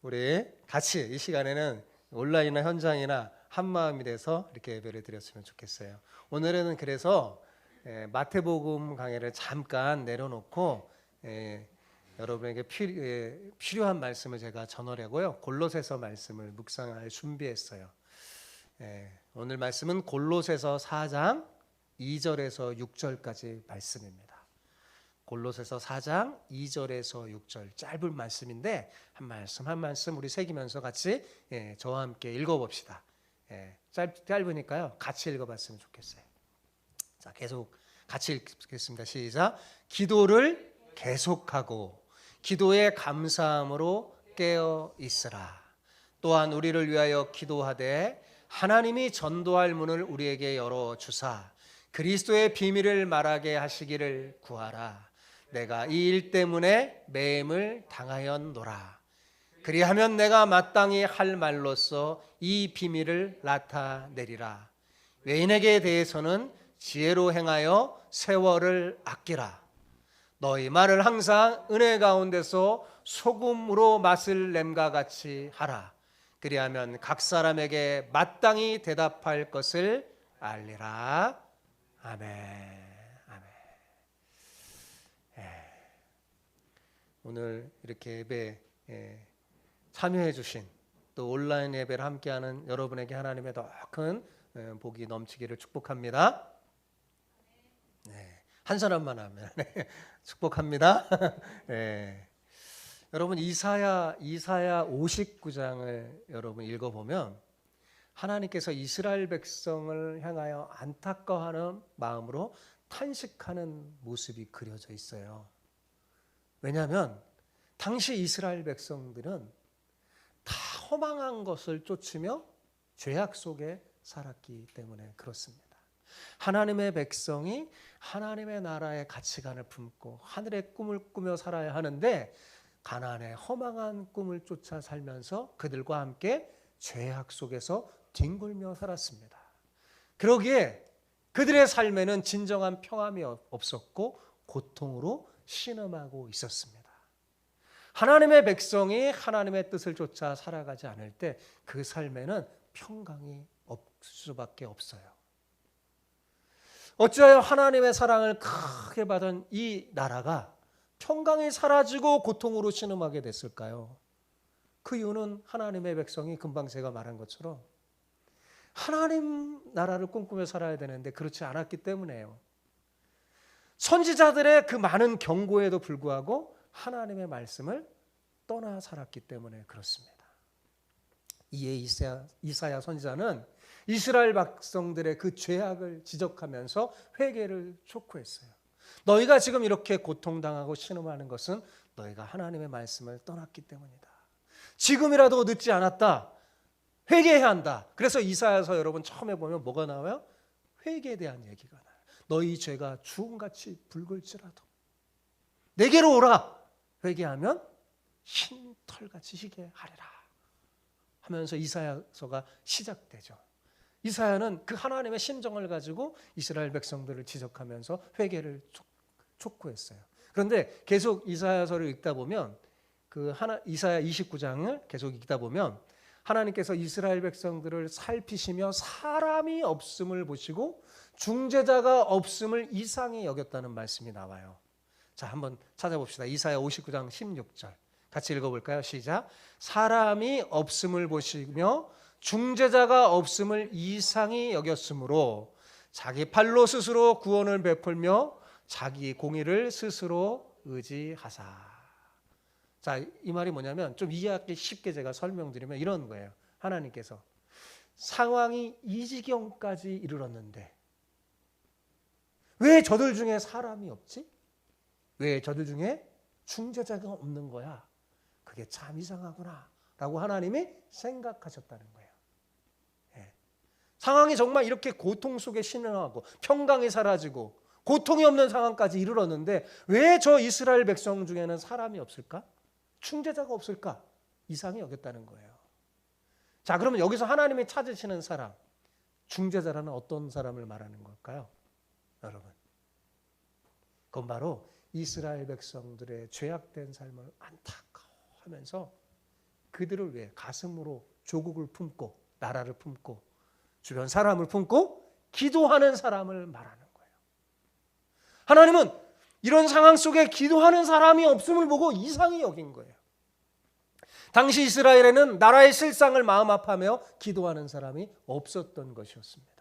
우리 같이 이 시간에는 온라인이나 현장이나 한마음이 돼서 이렇게 예배를 드렸으면 좋겠어요. 오늘은 그래서 마태복음 강해를 잠깐 내려놓고 여러분에게 필요한 말씀을 제가 전하려고요. 골로새서 말씀을 묵상할 준비했어요. 오늘 말씀은 골로새서 4장 2절에서 6절까지 말씀입니다. 골로새서 4장 2절에서 6절 짧은 말씀인데 한 말씀 한 말씀 우리 새기면서 같이 저와 함께 읽어봅시다. 짧으니까요 같이 읽어봤으면 좋겠어요. 자, 계속 같이 읽겠습니다. 시작. 기도를 계속하고 기도에 감사함으로 깨어 있으라. 또한 우리를 위하여 기도하되 하나님이 전도할 문을 우리에게 열어 주사 그리스도의 비밀을 말하게 하시기를 구하라. 내가 이 일 때문에 매임을 당하였노라. 그리하면 내가 마땅히 할 말로써 이 비밀을 나타내리라. 외인에게 대해서는 지혜로 행하여 세월을 아끼라. 너희 말을 항상 은혜 가운데서 소금으로 맛을 냄과 같이 하라. 그리하면 각 사람에게 마땅히 대답할 것을 알리라. 아멘. 오늘 이렇게 예배 참여해 주신 또 온라인 예배를 함께하는 여러분에게 하나님의 더 큰 복이 넘치기를 축복합니다. 한 사람만 하면 축복합니다. 여러분 이사야 59장을 여러분 읽어보면 하나님께서 이스라엘 백성을 향하여 안타까워하는 마음으로 탄식하는 모습이 그려져 있어요. 왜냐하면 당시 이스라엘 백성들은 다 허망한 것을 쫓으며 죄악 속에 살았기 때문에 그렇습니다. 하나님의 백성이 하나님의 나라의 가치관을 품고 하늘의 꿈을 꾸며 살아야 하는데 가나안의 허망한 꿈을 쫓아 살면서 그들과 함께 죄악 속에서 뒹굴며 살았습니다. 그러기에 그들의 삶에는 진정한 평안이 없었고 고통으로 신음하고 있었습니다. 하나님의 백성이 하나님의 뜻을 쫓아 살아가지 않을 때 그 삶에는 평강이 없을 수밖에 없어요. 어찌하여 하나님의 사랑을 크게 받은 이 나라가 평강이 사라지고 고통으로 신음하게 됐을까요? 그 이유는 하나님의 백성이 금방 제가 말한 것처럼 하나님 나라를 꿈꾸며 살아야 되는데 그렇지 않았기 때문에요. 선지자들의 그 많은 경고에도 불구하고 하나님의 말씀을 떠나 살았기 때문에 그렇습니다. 이에 이사야 선지자는 이스라엘 백성들의 그 죄악을 지적하면서 회개를 촉구했어요. 너희가 지금 이렇게 고통당하고 신음하는 것은 너희가 하나님의 말씀을 떠났기 때문이다. 지금이라도 늦지 않았다. 회개해야 한다. 그래서 이사야서 여러분 처음에 보면 뭐가 나와요? 회개에 대한 얘기가 나와요. 너희 죄가 주홍같이 붉을지라도 내게로 오라. 회개하면 흰 털같이 희게 하리라 하면서 이사야서가 시작되죠. 이사야는 그 하나님의 심정을 가지고 이스라엘 백성들을 지적하면서 회개를 촉구했어요. 그런데 계속 이사야서를 읽다 보면 이사야 29장을 계속 읽다 보면 하나님께서 이스라엘 백성들을 살피시며 사람이 없음을 보시고 중재자가 없음을 이상히 여겼다는 말씀이 나와요. 자, 한번 찾아봅시다. 이사야 59장 16절 같이 읽어볼까요? 시작. 사람이 없음을 보시며 중재자가 없음을 이상히 여겼으므로 자기 팔로 스스로 구원을 베풀며 자기 공의를 스스로 의지하사. 자, 이 말이 뭐냐면 좀 이해하기 쉽게 제가 설명드리면 이런 거예요. 하나님께서 상황이 이 지경까지 이르렀는데 왜 저들 중에 사람이 없지? 왜 저들 중에 중재자가 없는 거야? 그게 참 이상하구나 라고 하나님이 생각하셨다는 거예요. 상황이 정말 이렇게 고통 속에 신음하고 평강이 사라지고 고통이 없는 상황까지 이르렀는데 왜 저 이스라엘 백성 중에는 사람이 없을까? 중재자가 없을까? 이상히 여겼다는 거예요. 자, 그러면 여기서 하나님이 찾으시는 사람, 중재자라는 어떤 사람을 말하는 걸까요? 여러분, 그건 바로 이스라엘 백성들의 죄악된 삶을 안타까워하면서 그들을 위해 가슴으로 조국을 품고 나라를 품고 주변 사람을 품고 기도하는 사람을 말하는 거예요. 하나님은 이런 상황 속에 기도하는 사람이 없음을 보고 이상히 여긴 거예요. 당시 이스라엘에는 나라의 실상을 마음 아파하며 기도하는 사람이 없었던 것이었습니다.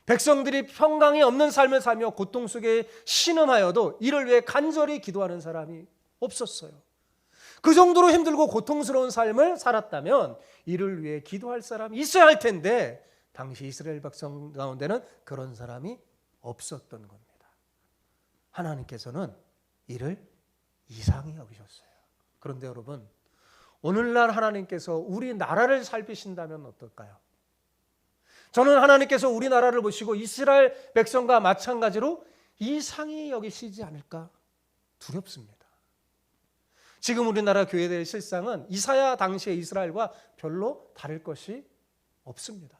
백성들이 평강이 없는 삶을 살며 고통 속에 신음하여도 이를 위해 간절히 기도하는 사람이 없었어요. 그 정도로 힘들고 고통스러운 삶을 살았다면 이를 위해 기도할 사람이 있어야 할 텐데 당시 이스라엘 백성 가운데는 그런 사람이 없었던 겁니다. 하나님께서는 이를 이상히 여기셨어요. 그런데 여러분, 오늘날 하나님께서 우리 나라를 살피신다면 어떨까요? 저는 하나님께서 우리나라를 보시고 이스라엘 백성과 마찬가지로 이상히 여기시지 않을까 두렵습니다. 지금 우리나라 교회들의 실상은 이사야 당시의 이스라엘과 별로 다를 것이 없습니다.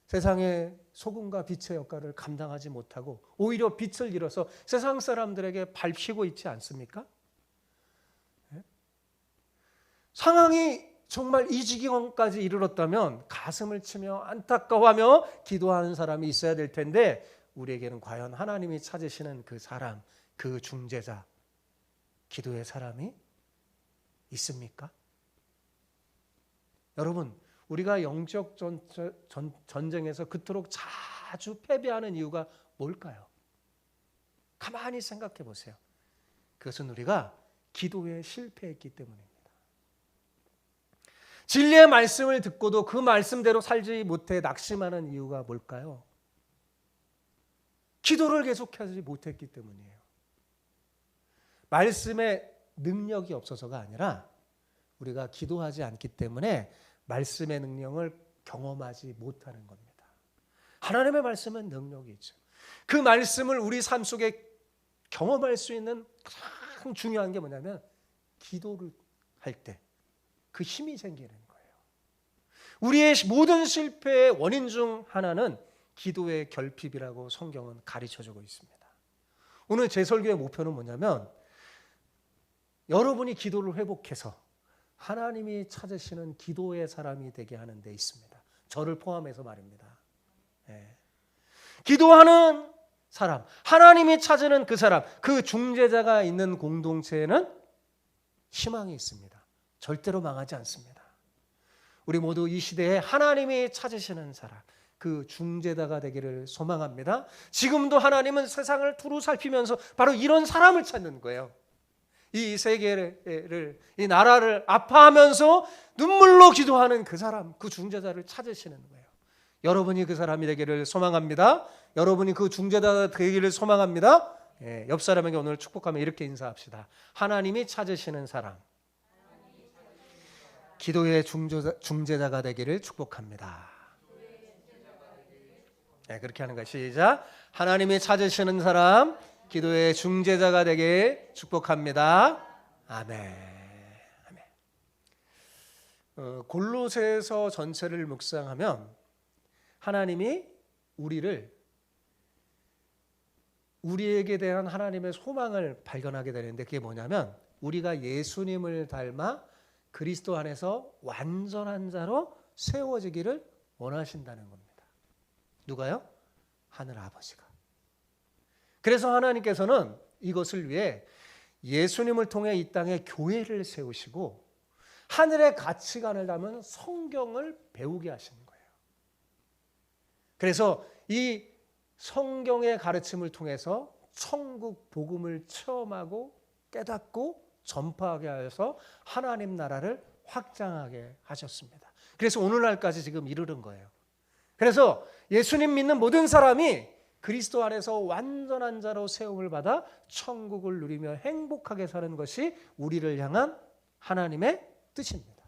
세상의 소금과 빛의 역할을 감당하지 못하고 오히려 빛을 잃어서 세상 사람들에게 밟히고 있지 않습니까? 상황이 정말 이 지경까지 이르렀다면 가슴을 치며 안타까워하며 기도하는 사람이 있어야 될 텐데 우리에게는 과연 하나님이 찾으시는 그 사람, 그 중재자, 기도의 사람이 있습니까? 여러분, 우리가 영적 전쟁에서 그토록 자주 패배하는 이유가 뭘까요? 가만히 생각해 보세요. 그것은 우리가 기도에 실패했기 때문입니다. 진리의 말씀을 듣고도 그 말씀대로 살지 못해 낙심하는 이유가 뭘까요? 기도를 계속하지 못했기 때문이에요. 말씀의 능력이 없어서가 아니라 우리가 기도하지 않기 때문에 말씀의 능력을 경험하지 못하는 겁니다. 하나님의 말씀은 능력이 있죠. 그 말씀을 우리 삶 속에 경험할 수 있는 가장 중요한 게 뭐냐면 기도를 할 때 그 힘이 생기는 거예요. 우리의 모든 실패의 원인 중 하나는 기도의 결핍이라고 성경은 가르쳐주고 있습니다. 오늘 제 설교의 목표는 뭐냐면 여러분이 기도를 회복해서 하나님이 찾으시는 기도의 사람이 되게 하는 데 있습니다. 저를 포함해서 말입니다. 기도하는 사람, 하나님이 찾는 그 사람, 그 중재자가 있는 공동체에는 희망이 있습니다. 절대로 망하지 않습니다. 우리 모두 이 시대에 하나님이 찾으시는 사람, 그 중재자가 되기를 소망합니다. 지금도 하나님은 세상을 두루 살피면서 바로 이런 사람을 찾는 거예요. 이 세계를, 이 나라를 아파하면서 눈물로 기도하는 그 사람, 그 중재자를 찾으시는 거예요. 여러분이 그 사람이 되기를 소망합니다. 여러분이 그 중재자가 되기를 소망합니다. 옆 사람에게 오늘 축복하며 이렇게 인사합시다. 하나님이 찾으시는 사람, 기도의 중재자가 되기를 축복합니다. 그렇게 하는 거 시작. 하나님이 찾으시는 사람, 기도의 중재자가 되길 축복합니다. 아멘. 아멘. 골로새서 전체를 묵상하면 하나님이 우리에게 대한 하나님의 소망을 발견하게 되는데 그게 뭐냐면 우리가 예수님을 닮아 그리스도 안에서 완전한 자로 세워지기를 원하신다는 겁니다. 누가요? 하늘 아버지가. 그래서 하나님께서는 이것을 위해 예수님을 통해 이 땅에 교회를 세우시고 하늘의 가치관을 담은 성경을 배우게 하시는 거예요. 그래서 이 성경의 가르침을 통해서 천국 복음을 체험하고 깨닫고 전파하게 하여서 하나님 나라를 확장하게 하셨습니다. 그래서 오늘날까지 지금 이르는 거예요. 그래서 예수님 믿는 모든 사람이 그리스도 안에서 완전한 자로 세움을 받아 천국을 누리며 행복하게 사는 것이 우리를 향한 하나님의 뜻입니다.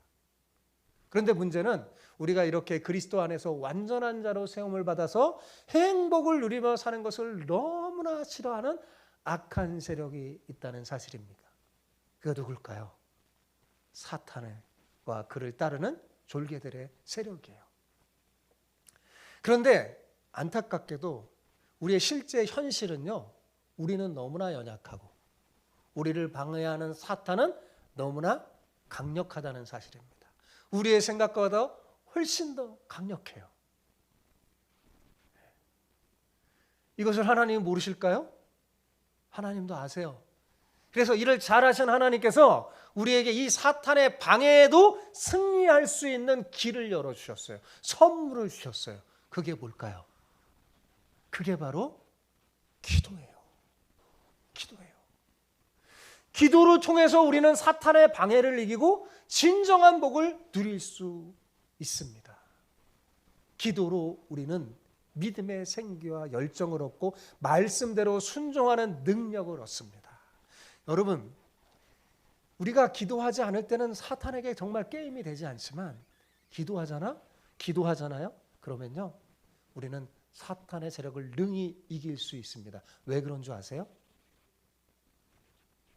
그런데 문제는 우리가 이렇게 그리스도 안에서 완전한 자로 세움을 받아서 행복을 누리며 사는 것을 너무나 싫어하는 악한 세력이 있다는 사실입니다. 그가 누굴까요? 사탄과 그를 따르는 졸개들의 세력이에요. 그런데 안타깝게도 우리의 실제 현실은요, 우리는 너무나 연약하고 우리를 방해하는 사탄은 너무나 강력하다는 사실입니다. 우리의 생각보다 훨씬 더 강력해요. 이것을 하나님이 모르실까요? 하나님도 아세요. 그래서 이를 잘하신 하나님께서 우리에게 이 사탄의 방해에도 승리할 수 있는 길을 열어주셨어요. 선물을 주셨어요. 그게 뭘까요? 그게 바로 기도예요. 기도예요. 기도를 통해서 우리는 사탄의 방해를 이기고 진정한 복을 누릴 수 있습니다. 기도로 우리는 믿음의 생기와 열정을 얻고 말씀대로 순종하는 능력을 얻습니다. 여러분, 우리가 기도하지 않을 때는 사탄에게 정말 게임이 되지 않지만 기도하잖아요? 그러면요, 우리는 사탄의 세력을 능히 이길 수 있습니다. 왜 그런 줄 아세요?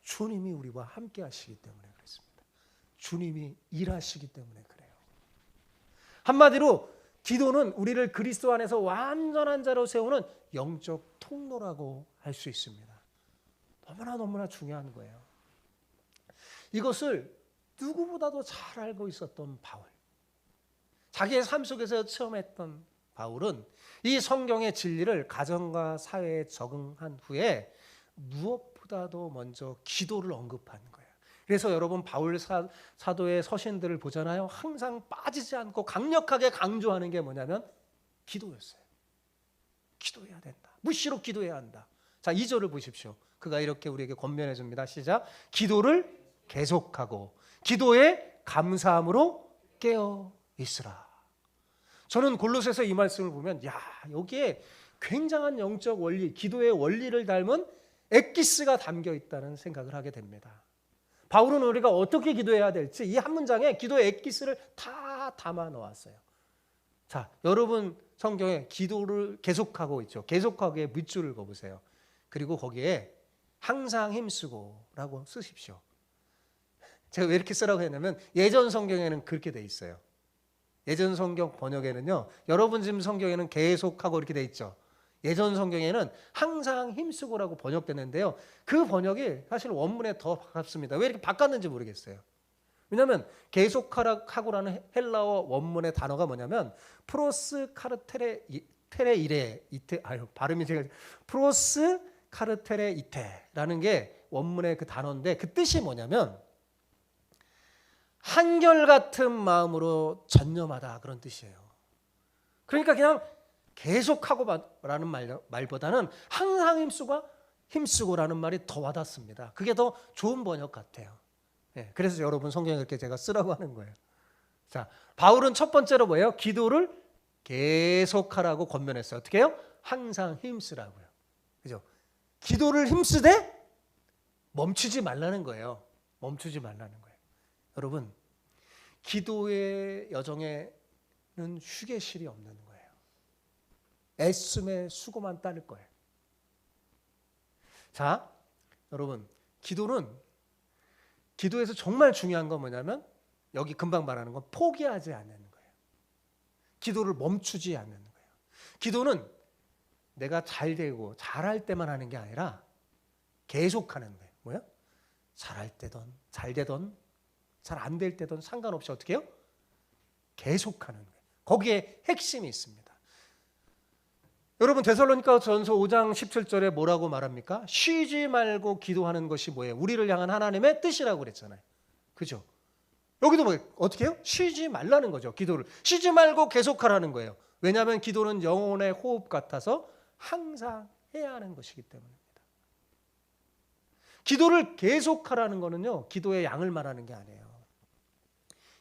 주님이 우리와 함께 하시기 때문에 그렇습니다. 주님이 일하시기 때문에 그래요. 한마디로 기도는 우리를 그리스도 안에서 완전한 자로 세우는 영적 통로라고 할 수 있습니다. 너무나 중요한 거예요. 이것을 누구보다도 잘 알고 있었던 바울, 자기의 삶 속에서 체험했던 바울은 이 성경의 진리를 가정과 사회에 적응한 후에 무엇보다도 먼저 기도를 언급한 거예요. 그래서 여러분 바울 사도의 서신들을 보잖아요. 항상 빠지지 않고 강력하게 강조하는 게 뭐냐면 기도였어요. 기도해야 된다. 무시로 기도해야 한다. 자, 2절을 보십시오. 그가 이렇게 우리에게 권면해 줍니다. 시작. 기도를 계속하고 기도에 감사함으로 깨어 있으라. 저는 골로새서 이 말씀을 보면 여기에 굉장한 영적 원리, 기도의 원리를 닮은 엑기스가 담겨 있다는 생각을 하게 됩니다. 바울은 우리가 어떻게 기도해야 될지 이 한 문장에 기도의 엑기스를 다 담아 놓았어요. 자, 여러분 성경에 기도를 계속하고 있죠. 계속하기에 밑줄을 그어보세요. 그리고 거기에 항상 힘쓰고라고 쓰십시오. 제가 왜 이렇게 쓰라고 했냐면 예전 성경에는 그렇게 돼 있어요. 예전 성경 번역에는요, 여러분 지금 성경에는 계속하고 이렇게 돼 있죠. 예전 성경에는 항상 힘쓰고라고 번역됐는데요, 그 번역이 사실 원문에 더 가깝습니다. 왜 이렇게 바꿨는지 모르겠어요. 왜냐하면 계속하고라는 헬라어 원문의 단어가 뭐냐면 프로스 카르테레 이테, 발음이 제가 프로스 카르테레 이테라는 게 원문의 그 단어인데 그 뜻이 뭐냐면 한결같은 마음으로 전념하다, 그런 뜻이에요. 그러니까 그냥 계속하고라는 말보다는 항상 힘쓰고라는 말이 더 와닿습니다. 그게 더 좋은 번역 같아요. 그래서 여러분 성경에 이렇게 제가 쓰라고 하는 거예요. 자, 바울은 첫 번째로 뭐예요? 기도를 계속하라고 권면했어요. 어떻게 해요? 항상 힘쓰라고요. 그죠? 기도를 힘쓰되 멈추지 말라는 거예요. 멈추지 말라는 거예요. 여러분, 기도의 여정에는 휴게실이 없는 거예요. 애씀의 수고만 따를 거예요. 자, 여러분, 기도에서 정말 중요한 건 뭐냐면 여기 금방 말하는 건 포기하지 않는 거예요. 기도를 멈추지 않는 거예요. 기도는 내가 잘 되고 잘할 때만 하는 게 아니라 계속하는 거예요. 뭐야? 잘할 때든 잘 되든 잘 안 될 때든 상관없이 어떻게 해요? 계속하는 거예요. 거기에 핵심이 있습니다. 여러분 데살로니가전서 5장 17절에 뭐라고 말합니까? 쉬지 말고 기도하는 것이 뭐예요? 우리를 향한 하나님의 뜻이라고 그랬잖아요. 그죠? 여기도 뭐 어떻게 해요? 쉬지 말라는 거죠. 기도를 쉬지 말고 계속하라는 거예요. 왜냐하면 기도는 영혼의 호흡 같아서 항상 해야 하는 것이기 때문입니다. 기도를 계속하라는 거는요, 기도의 양을 말하는 게 아니에요.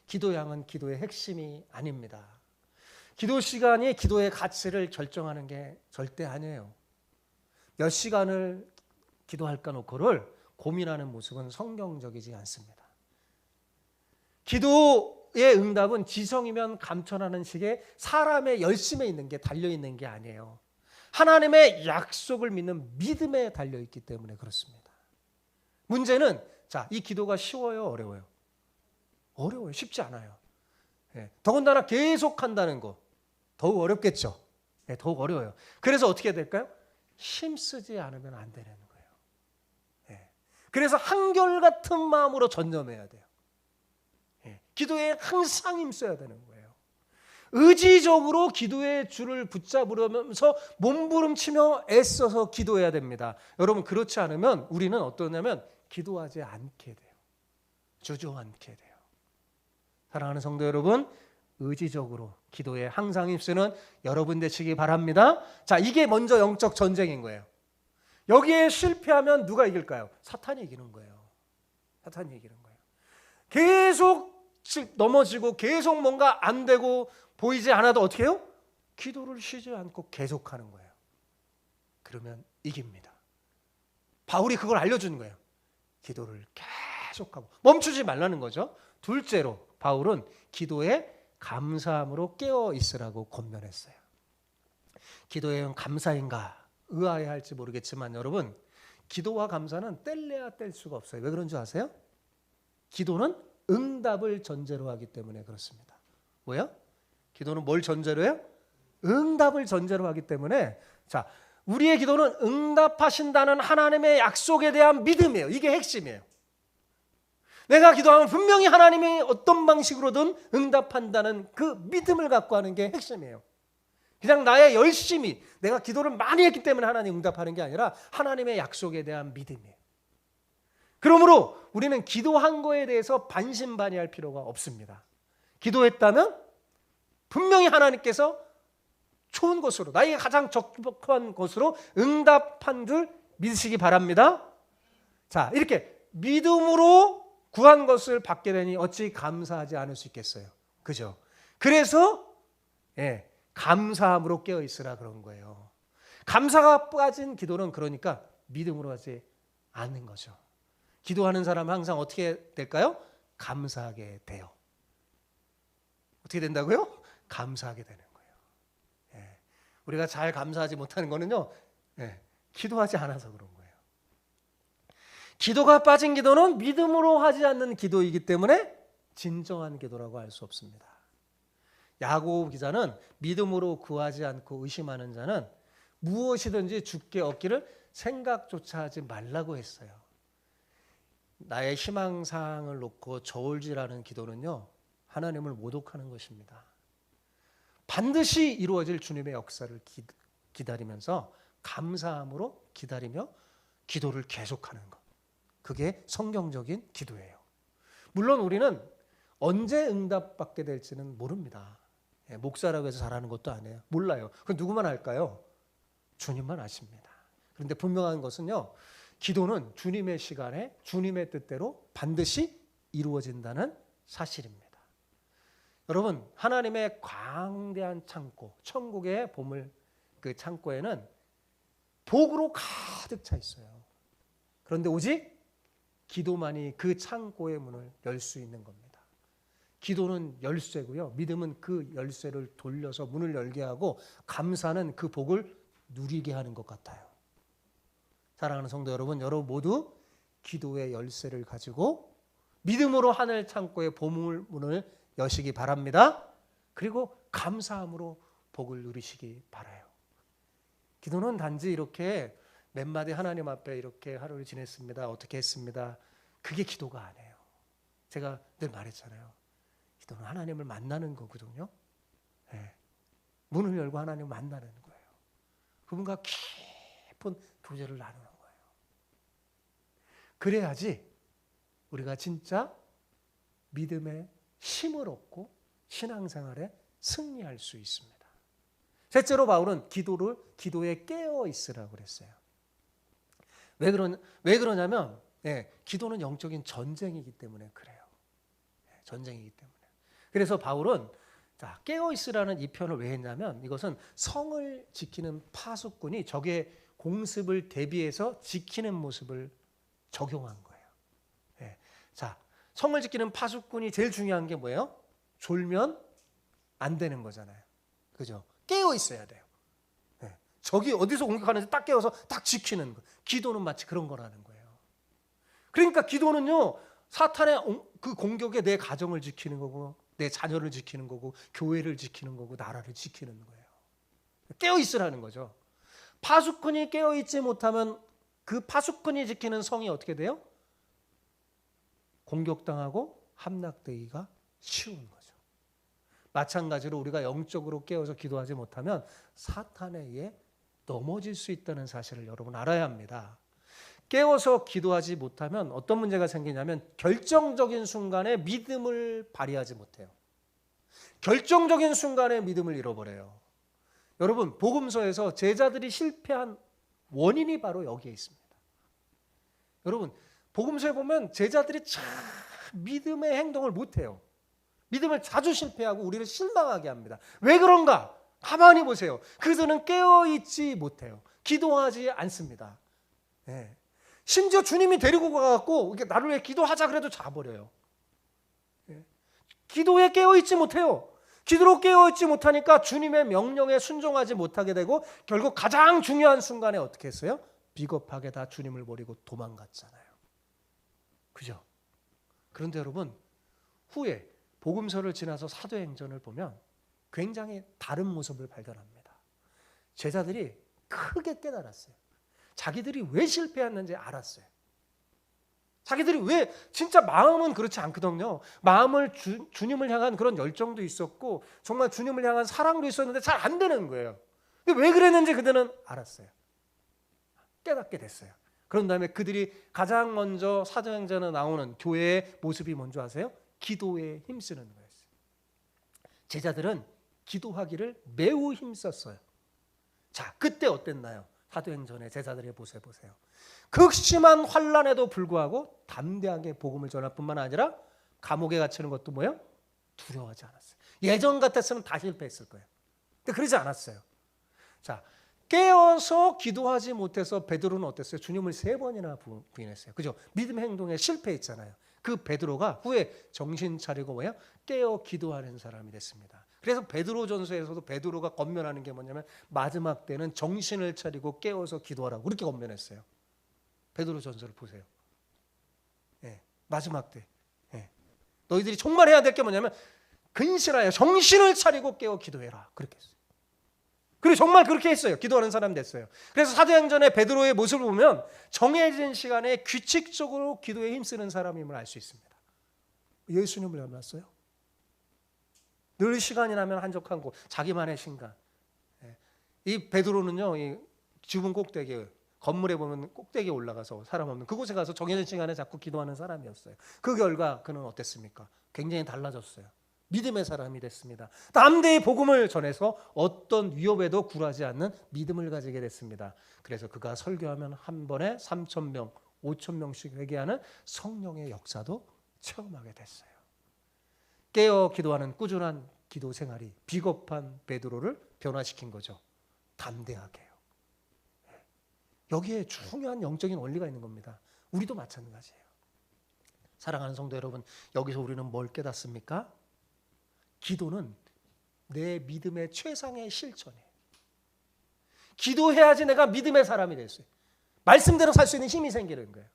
기도 양은 기도의 핵심이 아닙니다. 기도 시간이 기도의 가치를 결정하는 게 절대 아니에요. 몇 시간을 기도할까 놓고를 고민하는 모습은 성경적이지 않습니다. 기도의 응답은 지성이면 감천하는 식의 사람의 열심에 있는 게 달려있는 게 아니에요. 하나님의 약속을 믿는 믿음에 달려있기 때문에 그렇습니다. 문제는 이 기도가 쉬워요, 어려워요? 어려워요. 쉽지 않아요. 더군다나 계속한다는 거 더욱 어렵겠죠. 더욱 어려워요. 그래서 어떻게 해야 될까요? 힘쓰지 않으면 안 되는 거예요. 그래서 한결같은 마음으로 전념해야 돼요. 기도에 항상 힘써야 되는 거예요. 의지적으로 기도의 줄을 붙잡으면서 몸부림치며 애써서 기도해야 됩니다. 여러분 그렇지 않으면 우리는 어떠냐면 기도하지 않게 돼요. 주저앉게 돼요. 사랑하는 성도 여러분, 의지적으로 기도에 항상 힘쓰는 여러분 되시기 바랍니다. 자, 이게 먼저 영적 전쟁인 거예요. 여기에 실패하면 누가 이길까요? 사탄이 이기는 거예요. 사탄이 이기는 거예요. 계속 넘어지고 계속 뭔가 안 되고 보이지 않아도 어떻게 해요? 기도를 쉬지 않고 계속하는 거예요. 그러면 이깁니다. 바울이 그걸 알려주는 거예요. 기도를 계속하고 멈추지 말라는 거죠. 둘째로 바울은 기도에 감사함으로 깨어 있으라고 권면했어요. 기도에 감사인가 의아해할지 모르겠지만 여러분, 기도와 감사는 뗄래야 뗄 수가 없어요. 왜 그런 줄 아세요? 기도는 응답을 전제로 하기 때문에 그렇습니다. 뭐야? 기도는 뭘 전제로 해요? 응답을 전제로 하기 때문에, 자, 우리의 기도는 응답하신다는 하나님의 약속에 대한 믿음이에요. 이게 핵심이에요. 내가 기도하면 분명히 하나님이 어떤 방식으로든 응답한다는 그 믿음을 갖고 하는 게 핵심이에요. 그냥 나의 열심히, 내가 기도를 많이 했기 때문에 하나님 응답하는 게 아니라 하나님의 약속에 대한 믿음이에요. 그러므로 우리는 기도한 거에 대해서 반신반의할 필요가 없습니다. 기도했다면 분명히 하나님께서 좋은 것으로, 나에게 가장 적합한 것으로 응답한 줄 믿으시기 바랍니다. 자, 이렇게 믿음으로 구한 것을 받게 되니 어찌 감사하지 않을 수 있겠어요. 그죠? 그래서 감사함으로 깨어 있으라 그런 거예요. 감사가 빠진 기도는 그러니까 믿음으로 하지 않는 거죠. 기도하는 사람은 항상 어떻게 될까요? 감사하게 돼요. 어떻게 된다고요? 감사하게 되는 거예요. 우리가 잘 감사하지 못하는 거는요, 기도하지 않아서 그런 거예요. 기도가 빠진 기도는 믿음으로 하지 않는 기도이기 때문에 진정한 기도라고 할 수 없습니다. 야고보 기자는 믿음으로 구하지 않고 의심하는 자는 무엇이든지 주께 얻기를 생각조차 하지 말라고 했어요. 나의 희망사항을 놓고 저울질하는 기도는요, 하나님을 모독하는 것입니다. 반드시 이루어질 주님의 역사를 기다리면서 감사함으로 기다리며 기도를 계속하는 것. 그게 성경적인 기도예요. 물론 우리는 언제 응답받게 될지는 모릅니다. 목사라고 해서 잘하는 것도 아니에요. 몰라요. 그건 누구만 알까요? 주님만 아십니다. 그런데 분명한 것은요, 기도는 주님의 시간에 주님의 뜻대로 반드시 이루어진다는 사실입니다. 여러분, 하나님의 광대한 창고, 천국의 보물, 그 창고에는 복으로 가득 차 있어요. 그런데 오직 기도만이 그 창고의 문을 열 수 있는 겁니다. 기도는 열쇠고요. 믿음은 그 열쇠를 돌려서 문을 열게 하고, 감사는 그 복을 누리게 하는 것 같아요. 사랑하는 성도 여러분, 여러분 모두 기도의 열쇠를 가지고 믿음으로 하늘 창고의 보물 문을 여시기 바랍니다. 그리고 감사함으로 복을 누리시기 바라요. 기도는 단지 이렇게 몇 마디 하나님 앞에 이렇게 하루를 지냈습니다, 어떻게 했습니다, 그게 기도가 아니에요. 제가 늘 말했잖아요. 기도는 하나님을 만나는 거거든요. 문을 열고 하나님을 만나는 거예요. 그분과 깊은 교제를 나누는 거예요. 그래야지 우리가 진짜 믿음의 힘을 얻고 신앙생활에 승리할 수 있습니다. 셋째로 바울은 기도에 깨어 있으라고 그랬어요. 왜 그러냐면 기도는 영적인 전쟁이기 때문에 그래요. 전쟁이기 때문에. 그래서 바울은 깨어 있으라는 이 표현을 왜 했냐면, 이것은 성을 지키는 파수꾼이 적의 공습을 대비해서 지키는 모습을 적용한 거예요. 자, 성을 지키는 파수꾼이 제일 중요한 게 뭐예요? 졸면 안 되는 거잖아요. 그죠? 깨어 있어야 돼요. 적이 어디서 공격하는지 딱 깨워서 딱 지키는 거. 기도는 마치 그런 거라는 거예요. 그러니까 기도는요, 사탄의 그 공격에 내 가정을 지키는 거고, 내 자녀를 지키는 거고, 교회를 지키는 거고, 나라를 지키는 거예요. 깨어 있으라는 거죠. 파수꾼이 깨어 있지 못하면 그 파수꾼이 지키는 성이 어떻게 돼요? 공격당하고 함락되기가 쉬운 거죠. 마찬가지로 우리가 영적으로 깨어서 기도하지 못하면 사탄에 의해 넘어질 수 있다는 사실을 여러분 알아야 합니다. 깨어서 기도하지 못하면 어떤 문제가 생기냐면 결정적인 순간에 믿음을 발휘하지 못해요. 결정적인 순간에 믿음을 잃어버려요. 여러분, 복음서에서 제자들이 실패한 원인이 바로 여기에 있습니다. 여러분, 복음서에 보면 제자들이 참 믿음의 행동을 못해요. 믿음을 자주 실패하고 우리를 실망하게 합니다. 왜 그런가? 가만히 보세요. 그들은 깨어있지 못해요. 기도하지 않습니다. 네. 심지어 주님이 데리고 가갖고 나를 위해 기도하자 그래도 자버려요. 네. 기도에 깨어있지 못해요. 기도로 깨어있지 못하니까 주님의 명령에 순종하지 못하게 되고 결국 가장 중요한 순간에 어떻게 했어요? 비겁하게 다 주님을 버리고 도망갔잖아요. 그죠? 그런데 여러분, 후에 복음서를 지나서 사도행전을 보면 굉장히 다른 모습을 발견합니다. 제자들이 크게 깨달았어요. 자기들이 왜 실패했는지 알았어요. 자기들이 왜, 진짜 마음은 그렇지 않거든요. 마음을 주님을 향한 그런 열정도 있었고 정말 주님을 향한 사랑도 있었는데 잘 안 되는 거예요. 근데 왜 그랬는지 그들은 알았어요. 깨닫게 됐어요. 그런 다음에 그들이 가장 먼저 사도행전에 나오는 교회의 모습이 뭔지 아세요? 기도에 힘쓰는 거였어요. 제자들은 기도하기를 매우 힘썼어요. 자, 그때 어땠나요? 사도행전의 제자들의 모습 보세요. 극심한 환난에도 불구하고 담대하게 복음을 전할 뿐만 아니라 감옥에 갇히는 것도 뭐예요? 두려워하지 않았어요. 예전 같았으면 다 실패했을 거예요. 근데 그러지 않았어요. 자, 깨어서 기도하지 못해서 베드로는 어땠어요? 주님을 3번이나 부인했어요. 그죠? 믿음의 행동에 실패했잖아요. 그 베드로가 후에 정신 차리고 뭐야? 깨어 기도하는 사람이 됐습니다. 그래서 베드로전서에서도 베드로가 권면하는 게 뭐냐면 마지막 때는 정신을 차리고 깨어서 기도하라고 그렇게 권면했어요. 베드로전서를 보세요. 예, 마지막 때. 예. 너희들이 정말 해야 될 게 뭐냐면 근실하여 정신을 차리고 깨어 기도해라. 그렇게 했어요. 그리고 정말 그렇게 했어요. 기도하는 사람이 됐어요. 그래서 사도행전의 베드로의 모습을 보면 정해진 시간에 규칙적으로 기도에 힘쓰는 사람임을 알 수 있습니다. 예수님을 닮았어요. 늘 시간이 나면 한적한 곳, 자기만의 신간. 이 베드로는요, 이 지붕 꼭대기, 건물에 보면 꼭대기에 올라가서 사람 없는 그곳에 가서 정해진 시간에 자꾸 기도하는 사람이었어요. 그 결과 그는 어땠습니까? 굉장히 달라졌어요. 믿음의 사람이 됐습니다. 담대히 복음을 전해서 어떤 위협에도 굴하지 않는 믿음을 가지게 됐습니다. 그래서 그가 설교하면 한 번에 3,000명, 5,000명씩 회개하는 성령의 역사도 체험하게 됐어요. 깨어 기도하는 꾸준한 기도 생활이 비겁한 베드로를 변화시킨 거죠. 담대하게요. 여기에 중요한 영적인 원리가 있는 겁니다. 우리도 마찬가지예요. 사랑하는 성도 여러분, 여기서 우리는 뭘 깨닫습니까? 기도는 내 믿음의 최상의 실천이에요. 기도해야지 내가 믿음의 사람이 됐어요. 말씀대로 살 수 있는 힘이 생기는 거예요.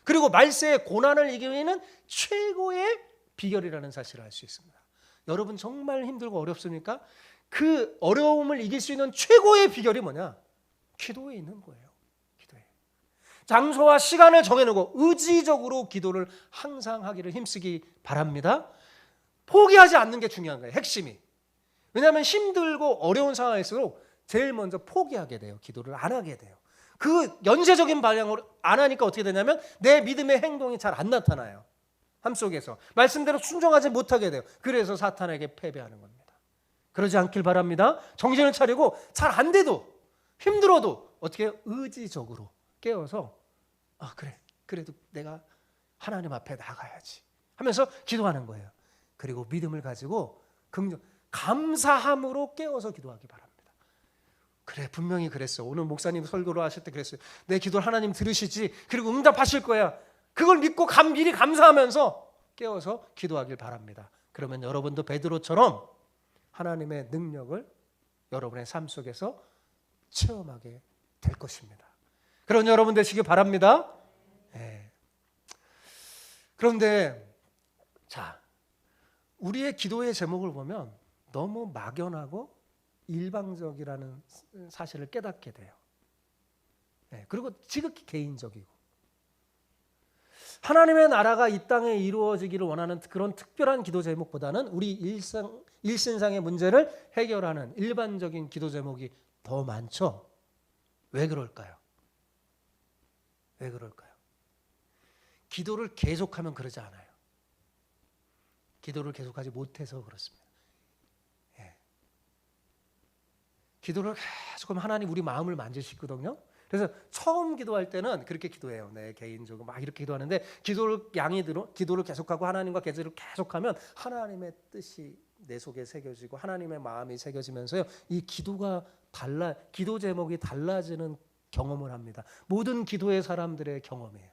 그리고 말세의 고난을 이기는 최고의 비결이라는 사실을 알 수 있습니다. 여러분 정말 힘들고 어렵습니까? 그 어려움을 이길 수 있는 최고의 비결이 뭐냐? 기도에 있는 거예요. 기도에. 장소와 시간을 정해놓고 의지적으로 기도를 항상 하기를 힘쓰기 바랍니다. 포기하지 않는 게 중요한 거예요. 핵심이. 왜냐하면 힘들고 어려운 상황일수록 제일 먼저 포기하게 돼요. 기도를 안 하게 돼요. 그 연쇄적인 방향으로 안 하니까 어떻게 되냐면 내 믿음의 행동이 잘 안 나타나요. 삶 속에서 말씀대로 순종하지 못하게 돼요. 그래서 사탄에게 패배하는 겁니다. 그러지 않길 바랍니다. 정신을 차리고 잘 안 돼도 힘들어도 어떻게 의지적으로 깨어서 그래 그래도 내가 하나님 앞에 나가야지 하면서 기도하는 거예요. 그리고 믿음을 가지고 감사함으로 깨어서 기도하기 바랍니다. 그래 분명히 그랬어. 오늘 목사님 설교를 하실 때 그랬어요. 내 기도를 하나님 들으시지 그리고 응답하실 거야. 그걸 믿고 미리 감사하면서 깨어서 기도하길 바랍니다. 그러면 여러분도 베드로처럼 하나님의 능력을 여러분의 삶 속에서 체험하게 될 것입니다. 그런 여러분 되시기 바랍니다. 네. 그런데 자, 우리의 기도의 제목을 보면 너무 막연하고 일방적이라는 사실을 깨닫게 돼요. 네. 그리고 지극히 개인적이고 하나님의 나라가 이 땅에 이루어지기를 원하는 그런 특별한 기도 제목보다는 우리 일신상의 문제를 해결하는 일반적인 기도 제목이 더 많죠. 왜 그럴까요? 왜 그럴까요? 기도를 계속하면 그러지 않아요. 기도를 계속하지 못해서 그렇습니다. 예. 기도를 계속하면 하나님 우리 마음을 만지시거든요. 그래서 처음 기도할 때는 그렇게 기도해요. 네, 개인적으로 막 이렇게 기도하는데 기도를 계속하고 하나님과 계절을 계속하면 하나님의 뜻이 내 속에 새겨지고 하나님의 마음이 새겨지면서요. 이 기도 제목이 달라지는 경험을 합니다. 모든 기도의 사람들의 경험이에요.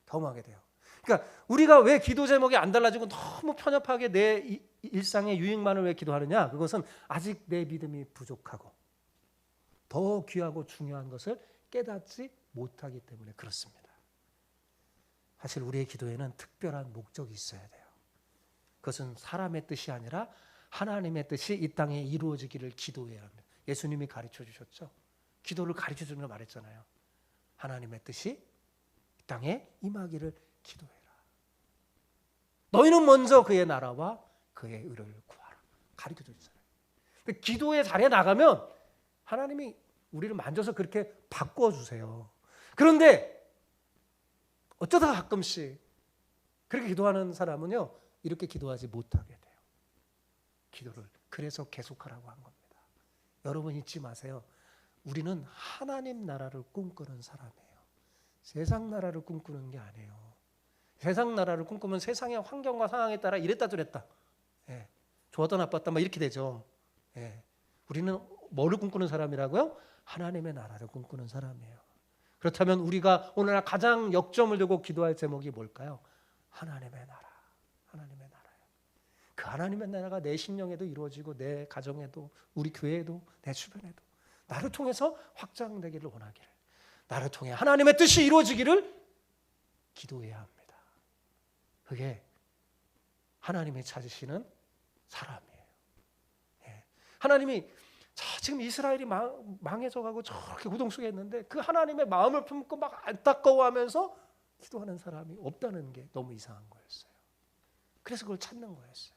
경험하게 돼요. 그러니까 우리가 왜 기도 제목이 안 달라지고 너무 편협하게 내 일상의 유익만을 왜 기도하느냐? 그것은 아직 내 믿음이 부족하고 더 귀하고 중요한 것을 깨닫지 못하기 때문에 그렇습니다. 사실 우리의 기도에는 특별한 목적이 있어야 돼요. 그것은 사람의 뜻이 아니라 하나님의 뜻이 이 땅에 이루어지기를 기도해야 합니다. 예수님이 가르쳐 주셨죠. 기도를 가르쳐 주면서 말했잖아요. 하나님의 뜻이 이 땅에 임하기를 기도해라. 너희는 먼저 그의 나라와 그의 의를 구하라. 가르쳐 주셨잖아요. 근데 기도의 자리에 나가면 하나님이 우리를 만져서 그렇게 바꿔주세요. 그런데 어쩌다가 가끔씩 그렇게 기도하는 사람은요, 이렇게 기도하지 못하게 돼요. 기도를 그래서 계속하라고 한 겁니다. 여러분 잊지 마세요. 우리는 하나님 나라를 꿈꾸는 사람이에요. 세상 나라를 꿈꾸는 게 아니에요. 세상 나라를 꿈꾸면 세상의 환경과 상황에 따라 이랬다 저랬다, 예, 좋았다 나빴다 막 이렇게 되죠. 예. 우리는 뭐를 꿈꾸는 사람이라고요? 하나님의 나라를 꿈꾸는 사람이에요. 그렇다면 우리가 오늘날 가장 역점을 두고 기도할 제목이 뭘까요? 하나님의 나라. 하나님의 나라예요. 그 하나님의 나라가 내 심령에도 이루어지고 내 가정에도 우리 교회에도 내 주변에도 나를 통해서 확장되기를 원하기를, 나를 통해 하나님의 뜻이 이루어지기를 기도해야 합니다. 그게 하나님이 찾으시는 사람이에요. 예. 하나님이 지금 이스라엘이 망해져가고 저렇게 고통 속에 있는데 그 하나님의 마음을 품고 막 안타까워하면서 기도하는 사람이 없다는 게 너무 이상한 거였어요. 그래서 그걸 찾는 거였어요.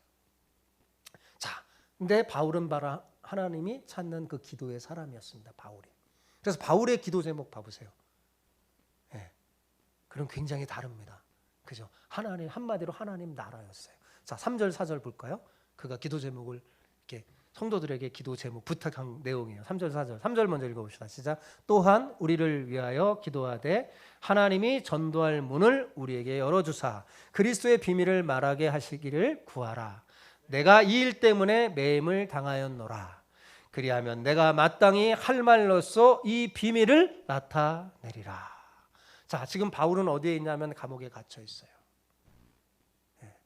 자, 근데 바울은 바로 하나님이 찾는 그 기도의 사람이었습니다. 바울이. 그래서 바울의 기도 제목 봐보세요. 예, 그럼 굉장히 다릅니다. 그죠? 하나님, 한마디로 하나님 나라였어요. 자, 3절 4절 볼까요? 그가 기도 제목을 이렇게 성도들에게 기도 제목 부탁한 내용이에요. 3절 4절. 3절 먼저 읽어봅시다. 시작. 또한 우리를 위하여 기도하되 하나님이 전도할 문을 우리에게 열어주사 그리스도의 비밀을 말하게 하시기를 구하라. 내가 이 일 때문에 매임을 당하였노라. 그리하면 내가 마땅히 할 말로써 이 비밀을 나타내리라. 자, 지금 바울은 어디에 있냐면 감옥에 갇혀 있어요. 네.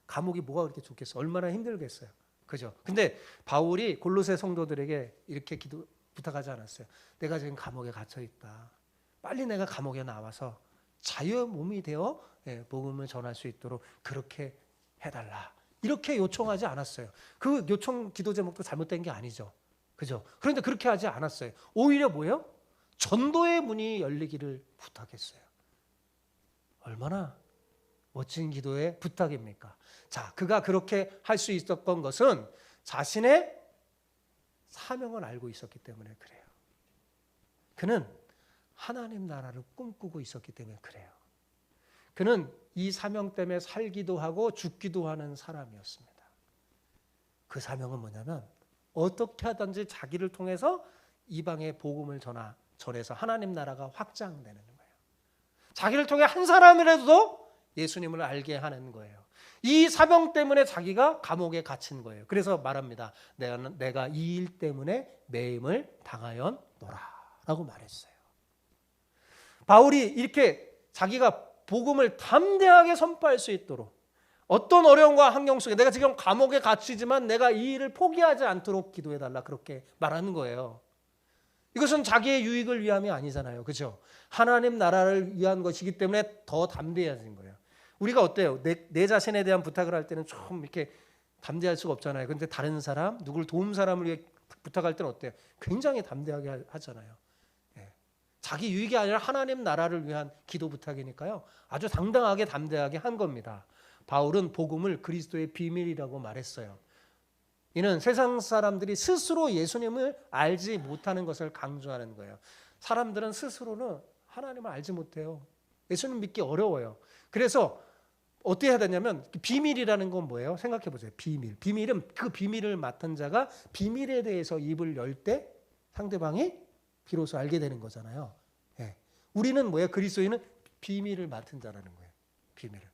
감옥이 뭐가 그렇게 좋겠어? 얼마나 힘들겠어요. 그죠? 근데 바울이 골로새 성도들에게 이렇게 부탁하지 않았어요. 내가 지금 감옥에 갇혀 있다. 빨리 내가 감옥에 나와서 자유의 몸이 되어 복음을 전할 수 있도록 그렇게 해달라. 이렇게 요청하지 않았어요. 그 요청 기도 제목도 잘못된 게 아니죠. 그죠? 그런데 그렇게 하지 않았어요. 오히려 뭐예요? 전도의 문이 열리기를 부탁했어요. 얼마나 멋진 기도의 부탁입니까? 자, 그가 그렇게 할 수 있었던 것은 자신의 사명을 알고 있었기 때문에 그래요. 그는 하나님 나라를 꿈꾸고 있었기 때문에 그래요. 그는 이 사명 때문에 살기도 하고 죽기도 하는 사람이었습니다. 그 사명은 뭐냐면 어떻게 하든지 자기를 통해서 이방의 복음을 전해서 하나님 나라가 확장되는 거예요. 자기를 통해 한 사람이라도 예수님을 알게 하는 거예요. 이 사명 때문에 자기가 감옥에 갇힌 거예요. 그래서 말합니다. 내가 이 일 때문에 매임을 당하였노라 라고 말했어요. 바울이 이렇게 자기가 복음을 담대하게 선포할 수 있도록 어떤 어려움과 환경 속에 내가 지금 감옥에 갇히지만 내가 이 일을 포기하지 않도록 기도해달라 그렇게 말하는 거예요. 이것은 자기의 유익을 위함이 아니잖아요. 그렇죠? 하나님 나라를 위한 것이기 때문에 더 담대해진 거예요. 우리가 어때요? 내 자신에 대한 부탁을 할 때는 좀 이렇게 담대할 수가 없잖아요. 그런데 다른 사람, 누굴 도움 사람을 위해 부탁할 때는 어때요? 굉장히 담대하게 하잖아요. 예. 자기 유익이 아니라 하나님 나라를 위한 기도 부탁이니까요. 아주 당당하게 담대하게 한 겁니다. 바울은 복음을 그리스도의 비밀이라고 말했어요. 이는 세상 사람들이 스스로 예수님을 알지 못하는 것을 강조하는 거예요. 사람들은 스스로는 하나님을 알지 못해요. 예수님 믿기 어려워요. 그래서 어떻게 해야 되냐면 비밀이라는 건 뭐예요? 생각해 보세요. 비밀. 비밀은 그 비밀을 맡은 자가 비밀에 대해서 입을 열 때 상대방이 비로소 알게 되는 거잖아요. 예. 우리는 뭐예요? 그리스도인은 비밀을 맡은 자라는 거예요. 비밀을.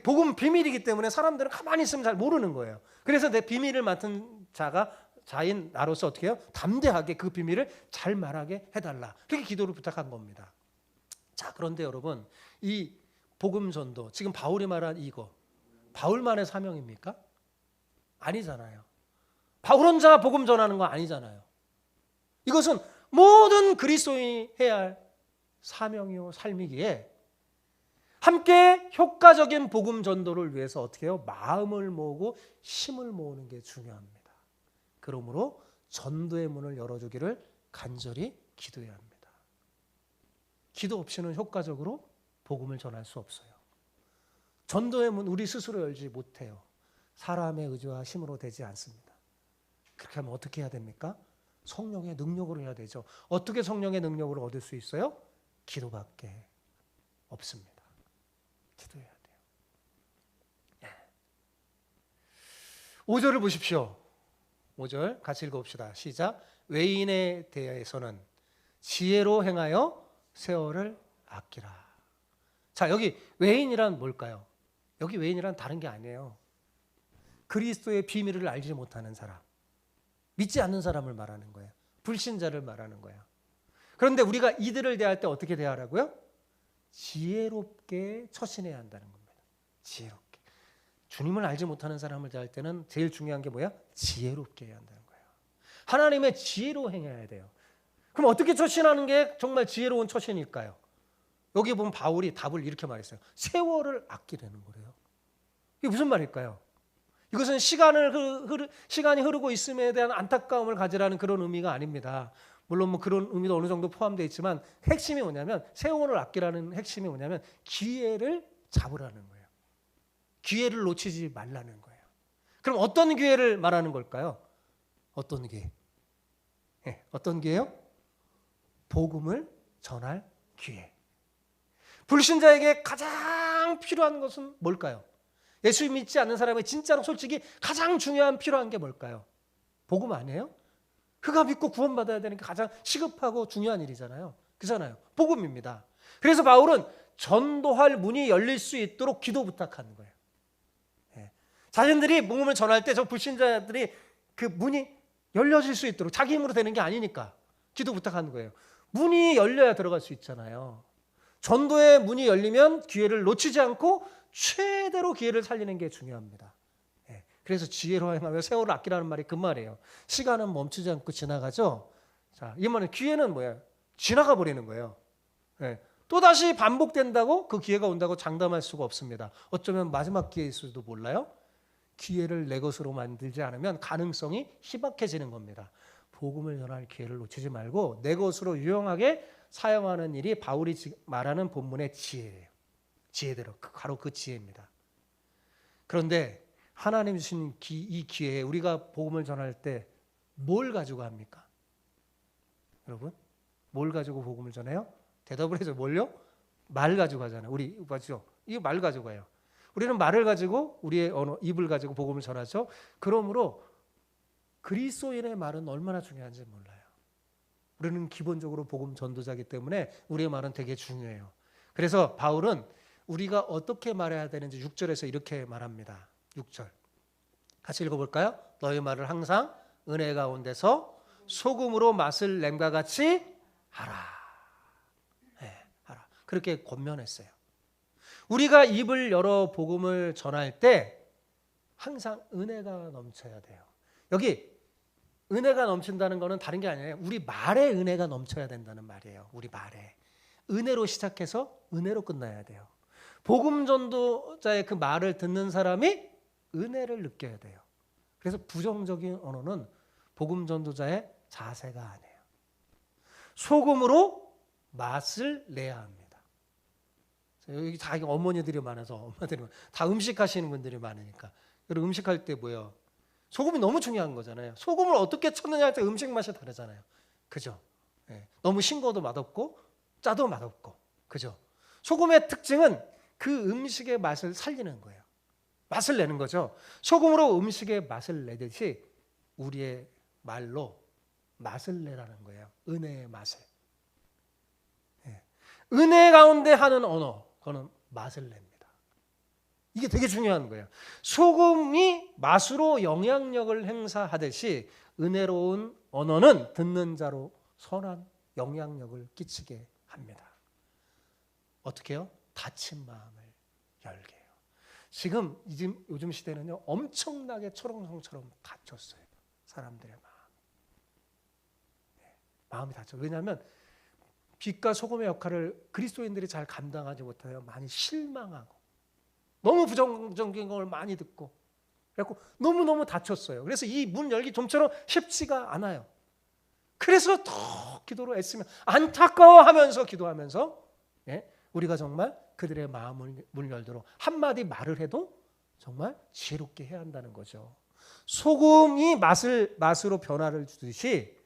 복음 비밀이기 때문에 사람들은 가만히 있으면 잘 모르는 거예요. 그래서 내 비밀을 맡은 자인 나로서 어떻게 해요? 담대하게 그 비밀을 잘 말하게 해달라. 그렇게 기도를 부탁한 겁니다. 자, 그런데 여러분, 이 복음 전도, 지금 바울이 말한 이거, 바울만의 사명입니까? 아니잖아요. 바울 혼자 복음 전하는 거 아니잖아요. 이것은 모든 그리스도인이 해야 할 사명이요 삶이기에 함께 효과적인 복음 전도를 위해서 어떻게 해요? 마음을 모으고 힘을 모으는 게 중요합니다. 그러므로 전도의 문을 열어주기를 간절히 기도해야 합니다. 기도 없이는 효과적으로 복음을 전할 수 없어요. 전도의 문 우리 스스로 열지 못해요. 사람의 의지와 힘으로 되지 않습니다. 그렇게 하면 어떻게 해야 됩니까? 성령의 능력으로 해야 되죠. 어떻게 성령의 능력을 얻을 수 있어요? 기도밖에 없습니다. 기도해야 돼요. 5절을 보십시오. 5절 같이 읽어봅시다. 시작. 외인에 대해서는 지혜로 행하여 세월을 아끼라. 자, 여기 외인이란 뭘까요? 여기 외인이란 다른 게 아니에요. 그리스도의 비밀을 알지 못하는 사람, 믿지 않는 사람을 말하는 거예요. 불신자를 말하는 거예요. 그런데 우리가 이들을 대할 때 어떻게 대하라고요? 지혜롭게 처신해야 한다는 겁니다. 지혜롭게. 주님을 알지 못하는 사람을 대할 때는 제일 중요한 게 뭐야? 지혜롭게 해야 한다는 거예요. 하나님의 지혜로 행해야 돼요. 그럼 어떻게 처신하는 게 정말 지혜로운 처신일까요? 여기 보면 바울이 답을 이렇게 말했어요. 세월을 아끼려는 거래요. 이게 무슨 말일까요? 이것은 시간이 흐르고 있음에 대한 안타까움을 가지라는 그런 의미가 아닙니다. 물론 뭐 그런 의미도 어느 정도 포함되어 있지만 핵심이 뭐냐면 세월을 아끼라는 핵심이 뭐냐면 기회를 잡으라는 거예요. 기회를 놓치지 말라는 거예요. 그럼 어떤 기회를 말하는 걸까요? 어떤 기회? 네, 어떤 기회요? 복음을 전할 기회. 불신자에게 가장 필요한 것은 뭘까요? 예수 믿지 않는 사람이 진짜로 솔직히 가장 중요한 필요한 게 뭘까요? 복음 아니에요? 그가 믿고 구원받아야 되는 게 가장 시급하고 중요한 일이잖아요. 그잖아요. 복음입니다. 그래서 바울은 전도할 문이 열릴 수 있도록 기도 부탁하는 거예요. 네. 자신들이 복음을 전할 때 저 불신자들이 그 문이 열려질 수 있도록 자기 힘으로 되는 게 아니니까 기도 부탁하는 거예요. 문이 열려야 들어갈 수 있잖아요. 전도의 문이 열리면 기회를 놓치지 않고 최대로 기회를 살리는 게 중요합니다. 그래서 지혜로 행하며 세월을 아끼라는 말이 그 말이에요. 시간은 멈추지 않고 지나가죠. 자, 이 말은 기회는 뭐예요? 지나가 버리는 거예요. 또다시 반복된다고 그 기회가 온다고 장담할 수가 없습니다. 어쩌면 마지막 기회일 수도 몰라요. 기회를 내 것으로 만들지 않으면 가능성이 희박해지는 겁니다. 복음을 전할 기회를 놓치지 말고 내 것으로 유용하게 사용하는 일이 바울이 말하는 본문의 지혜예요. 지혜대로 바로 그 지혜입니다. 그런데 하나님 주신 이 기회에 우리가 복음을 전할 때 뭘 가지고 합니까? 여러분, 뭘 가지고 복음을 전해요? 대답을 해서 뭘요? 말 가지고 하잖아요. 우리 맞죠? 이거 말 가지고 해요. 우리는 말을 가지고 우리의 언어, 입을 가지고 복음을 전하죠. 그러므로 그리스도인의 말은 얼마나 중요한지 몰라요. 우리는 기본적으로 복음 전도자이기 때문에 우리의 말은 되게 중요해요. 그래서 바울은 우리가 어떻게 말해야 되는지 6절에서 이렇게 말합니다. 6절 같이 읽어볼까요? 너희 말을 항상 은혜 가운데서 소금으로 맛을 냄과 같이 하라. 네, 하라. 그렇게 권면했어요. 우리가 입을 열어 복음을 전할 때 항상 은혜가 넘쳐야 돼요. 여기 은혜가 넘친다는 것은 다른 게 아니에요. 우리 말에 은혜가 넘쳐야 된다는 말이에요. 우리 말에. 은혜로 시작해서 은혜로 끝나야 돼요. 복음 전도자의 그 말을 듣는 사람이 은혜를 느껴야 돼요. 그래서 부정적인 언어는 복음 전도자의 자세가 아니에요. 소금으로 맛을 내야 합니다. 여기 다 어머니들이 많아서 엄마들이 다 음식하시는 분들이 많으니까 여러분 음식할 때 뭐예요? 소금이 너무 중요한 거잖아요. 소금을 어떻게 쳤느냐에 따라 음식 맛이 다르잖아요. 그죠? 너무 싱거워도 맛없고 짜도 맛없고 그죠? 소금의 특징은 그 음식의 맛을 살리는 거예요. 맛을 내는 거죠. 소금으로 음식의 맛을 내듯이 우리의 말로 맛을 내라는 거예요. 은혜의 맛을. 은혜 가운데 하는 언어, 그거는 맛을 냅니다. 이게 되게 중요한 거예요. 소금이 맛으로 영향력을 행사하듯이 은혜로운 언어는 듣는 자로 선한 영향력을 끼치게 합니다. 어떻게 해요? 다친 마음을 열게 해요. 지금 요즘 시대는요, 엄청나게 초롱성처럼 다쳤어요. 사람들의 마음. 마음이 다쳐. 왜냐하면 빛과 소금의 역할을 그리스도인들이 잘 감당하지 못하여 많이 실망하고 너무 부정적인 걸 많이 듣고 그래갖고 너무너무 다쳤어요. 그래서 이 문 열기 좀처럼 쉽지가 않아요. 그래서 더 기도로 애쓰면 안타까워하면서 기도하면서 우리가 정말 그들의 마음을 문 열도록 한마디 말을 해도 정말 지혜롭게 해야 한다는 거죠. 소금이 맛으로 변화를 주듯이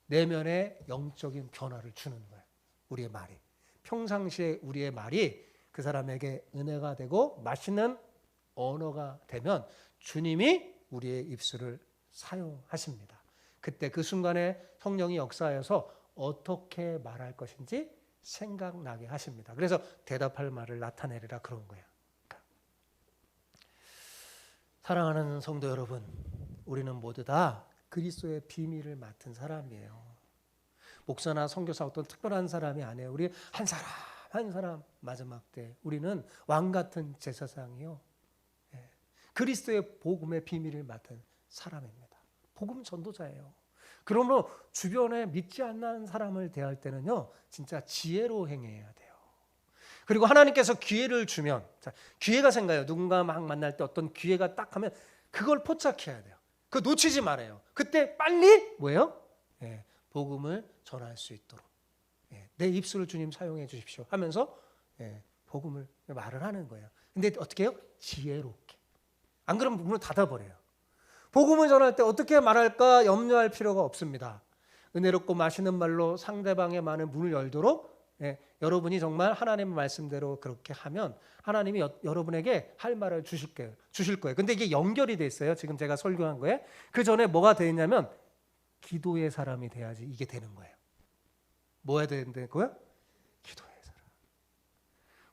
내면에 영적인 변화를 주는 거예요. 우리의 말이. 평상시에 우리의 말이 그 사람에게 은혜가 되고 맛있는 언어가 되면 주님이 우리의 입술을 사용하십니다. 그때 그 순간에 성령이 역사하여서 어떻게 말할 것인지 생각나게 하십니다. 그래서 대답할 말을 나타내리라 그런 거예요. 그러니까. 사랑하는 성도 여러분, 우리는 모두 다 그리스도의 비밀을 맡은 사람이에요. 목사나 선교사 어떤 특별한 사람이 아니에요. 우리 한 사람 한 사람 마지막 때 우리는 왕 같은 제사장이요. 그리스도의 복음의 비밀을 맡은 사람입니다. 복음 전도자예요. 그러므로 주변에 믿지 않는 사람을 대할 때는요, 진짜 지혜로 행해야 돼요. 그리고 하나님께서 기회를 주면, 기회가 생겨요. 누군가 막 만날 때 어떤 기회가 딱 하면 그걸 포착해야 돼요. 그거 놓치지 말아요. 그때 빨리 뭐예요? 복음을 전할 수 있도록 내 입술을 주님 사용해 주십시오 하면서 복음을 말을 하는 거예요. 근데 어떻게 해요? 지혜롭게. 안 그러면 문을 닫아버려요. 복음을 전할 때 어떻게 말할까 염려할 필요가 없습니다. 은혜롭고 맛있는 말로 상대방의 많은 문을 열도록 여러분이 정말 하나님의 말씀대로 그렇게 하면 하나님이 여러분에게 할 말을 주실 거예요. 근데 이게 연결이 돼 있어요. 지금 제가 설교한 거에. 그 전에 뭐가 돼 있냐면 기도의 사람이 돼야지 이게 되는 거예요. 뭐 해야 되는 거예요? 기도의 사람.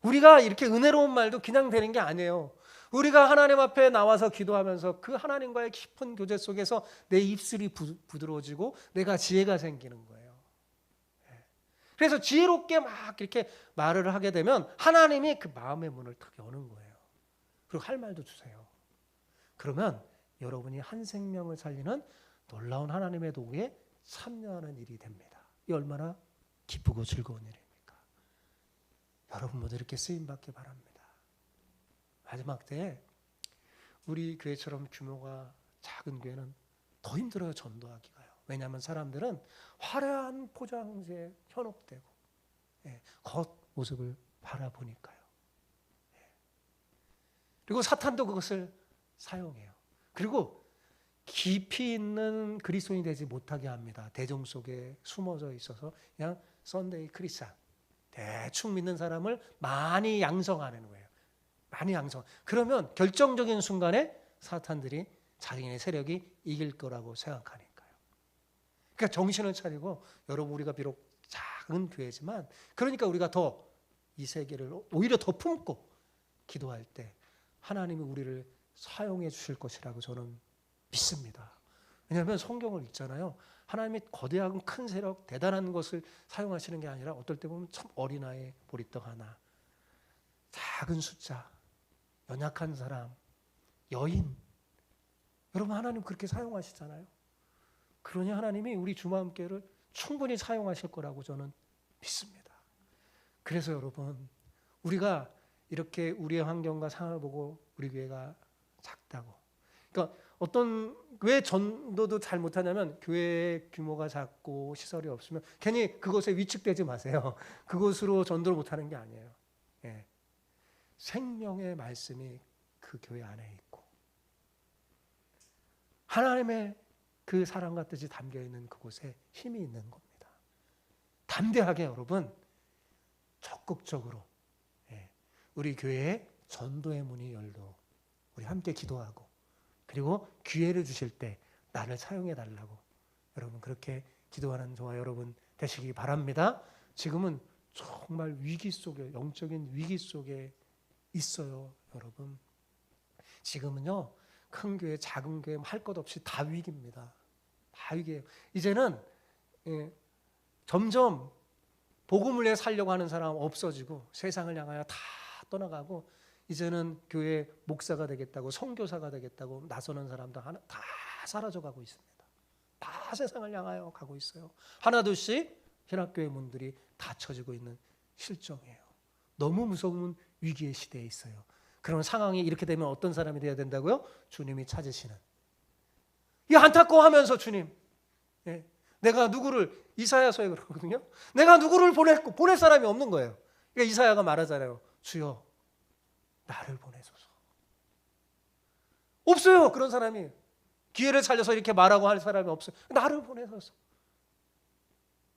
우리가 이렇게 은혜로운 말도 그냥 되는 게 아니에요. 우리가 하나님 앞에 나와서 기도하면서 그 하나님과의 깊은 교제 속에서 내 입술이 부드러워지고 내가 지혜가 생기는 거예요. 그래서 지혜롭게 막 이렇게 말을 하게 되면 하나님이 그 마음의 문을 탁 여는 거예요. 그리고 할 말도 주세요. 그러면 여러분이 한 생명을 살리는 놀라운 하나님의 도구에 참여하는 일이 됩니다. 이 얼마나 기쁘고 즐거운 일입니까? 여러분 모두 이렇게 쓰임받기 바랍니다. 마지막 때에 우리 교회처럼 규모가 작은 교회는 더 힘들어요. 전도하기가요. 왜냐하면 사람들은 화려한 포장지에 현혹되고 겉모습을 바라보니까요. 그리고 사탄도 그것을 사용해요. 그리고 깊이 있는 그리스도인이 되지 못하게 합니다. 대중 속에 숨어져 있어서 그냥 썬데이 크리스찬 대충 믿는 사람을 많이 양성하는 거예요. 많이 양성. 그러면 결정적인 순간에 사탄들이 자기네 세력이 이길 거라고 생각하니까요. 그러니까 정신을 차리고 여러분 우리가 비록 작은 교회지만 그러니까 우리가 더 이 세계를 오히려 더 품고 기도할 때 하나님이 우리를 사용해 주실 것이라고 저는 믿습니다. 왜냐하면 성경을 읽잖아요. 하나님이 거대하고 큰 세력, 대단한 것을 사용하시는 게 아니라 어떨 때 보면 참 어린아이 보리떡 하나, 작은 숫자, 연약한 사람, 여인. 여러분 하나님 그렇게 사용하시잖아요. 그러니 하나님이 우리 주마음교회를 충분히 사용하실 거라고 저는 믿습니다. 그래서 여러분 우리가 이렇게 우리의 환경과 상황을 보고 우리 교회가 작다고 그러니까 왜 전도도 잘 못하냐면 교회 규모가 작고 시설이 없으면 괜히 그것에 위축되지 마세요. 그것으로 전도를 못하는 게 아니에요. 예. 생명의 말씀이 그 교회 안에 있고 하나님의 그 사랑과 뜻이 담겨있는 그곳에 힘이 있는 겁니다. 담대하게 여러분 적극적으로 우리 교회에 전도의 문이 열도록 우리 함께 기도하고 그리고 기회를 주실 때 나를 사용해 달라고 여러분 그렇게 기도하는 저와 여러분 되시기 바랍니다. 지금은 정말 위기 속에 영적인 위기 속에 있어요. 여러분 지금은요 큰 교회 작은 교회 할 것 없이 다 위기입니다. 다 위기예요. 이제는 점점 복음을 위해 살려고 하는 사람 없어지고 세상을 향하여 다 떠나가고 이제는 교회 목사가 되겠다고 선교사가 되겠다고 나서는 사람도 다 사라져가고 있습니다. 다 세상을 향하여 가고 있어요. 하나둘씩 신학교의 문들이 닫혀지고 있는 실정이에요. 너무 무서운 위기의 시대에 있어요. 그런 상황이 이렇게 되면 어떤 사람이 되어야 된다고요? 주님이 찾으시는. 이 안타까워하면서 주님, 내가 누구를 이사야서에 그러거든요. 내가 누구를 보낼 사람이 없는 거예요. 그러니까 이사야가 말하잖아요. 주여 나를 보내소서. 없어요. 그런 사람이 기회를 살려서 이렇게 말하고 할 사람이 없어요. 나를 보내소서.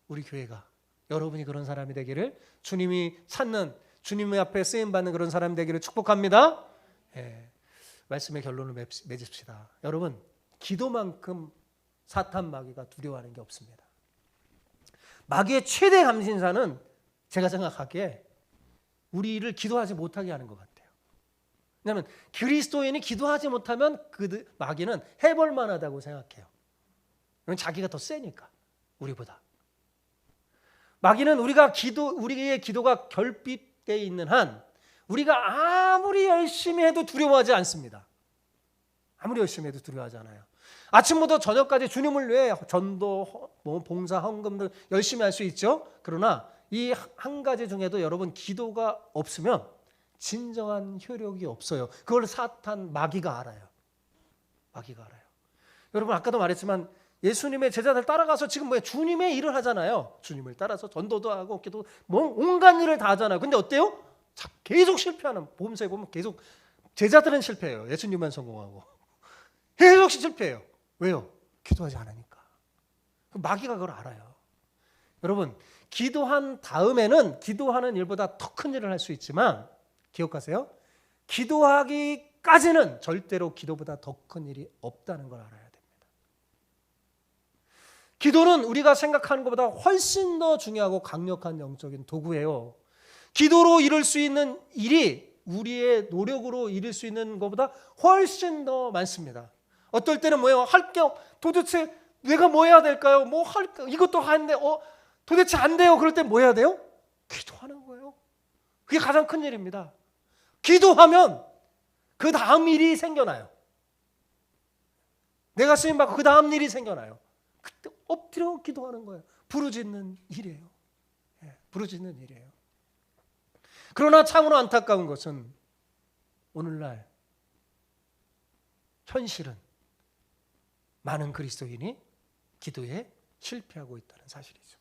우리 교회가 여러분이 그런 사람이 되기를 주님이 찾는 주님 앞에 쓰임받는 그런 사람이 되기를 축복합니다. 말씀의 결론을 맺읍시다. 여러분 기도만큼 사탄 마귀가 두려워하는 게 없습니다. 마귀의 최대 감신사는 제가 생각하기에 우리를 기도하지 못하게 하는 것 같아요. 왜냐하면 그리스도인이 기도하지 못하면 그 마귀는 해볼 만하다고 생각해요. 왜냐하면 자기가 더 세니까 우리보다. 마귀는 우리의 기도가 결핍되어 있는 한 우리가 아무리 열심히 해도 두려워하지 않습니다. 아무리 열심히 해도 두려워하지 않아요. 아침부터 저녁까지 주님을 위해 전도, 봉사, 헌금 등 열심히 할 수 있죠. 그러나 이 한 가지 중에도 여러분 기도가 없으면 진정한 효력이 없어요. 그걸 사탄 마귀가 알아요. 마귀가 알아요. 여러분 아까도 말했지만 예수님의 제자들 따라가서 지금 주님의 일을 하잖아요. 주님을 따라서 전도도 하고 기도 온갖 일을 다 하잖아요. 근데 어때요? 계속 실패하는 보험사에 보면 계속 제자들은 실패해요. 예수님만 성공하고 계속 실패해요. 왜요? 기도하지 않으니까. 마귀가 그걸 알아요. 여러분 기도한 다음에는 기도하는 일보다 더 큰 일을 할 수 있지만 기억하세요. 기도하기까지는 절대로 기도보다 더 큰 일이 없다는 걸 알아야 됩니다. 기도는 우리가 생각하는 것보다 훨씬 더 중요하고 강력한 영적인 도구예요. 기도로 이룰 수 있는 일이 우리의 노력으로 이룰 수 있는 것보다 훨씬 더 많습니다. 어떨 때는 할 게 도대체 내가 뭐 해야 될까요? 이것도 하는데 도대체 안 돼요. 그럴 때 뭐 해야 돼요? 기도하는 거예요. 그게 가장 큰 일입니다. 기도하면 그 다음 일이 생겨나요. 내가 쓰임받고 그 다음 일이 생겨나요. 그때 엎드려 기도하는 거예요. 부르짖는 일이에요. 부르짖는 일이에요. 그러나 참으로 안타까운 것은 오늘날 현실은 많은 그리스도인이 기도에 실패하고 있다는 사실이죠.